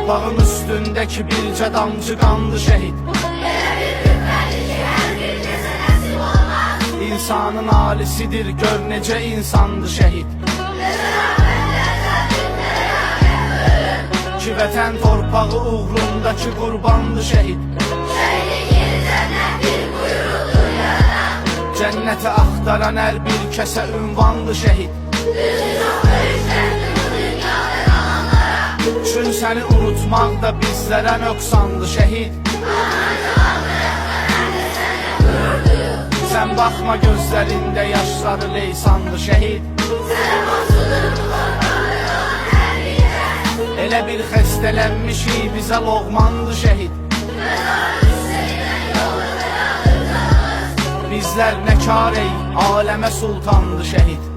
torpağın üstündeki bircə damcı qandı şəhid. İnsanın alisidir, gör necə insandı şəhid. Ki vətən torpağı uğrundakı qurbandı şəhid. Cənnəti axtaran hər bir kəsə ünvandı şəhid. Çün səni unutmaq da bizlərə nöqsandı şəhid. Sən baxma gözlərində yaşları leysandı şəhid. Elə bir xəstələnmişik bizə loğmandı şəhid. Bizlər nə kar ey, aləmə sultandı şəhid.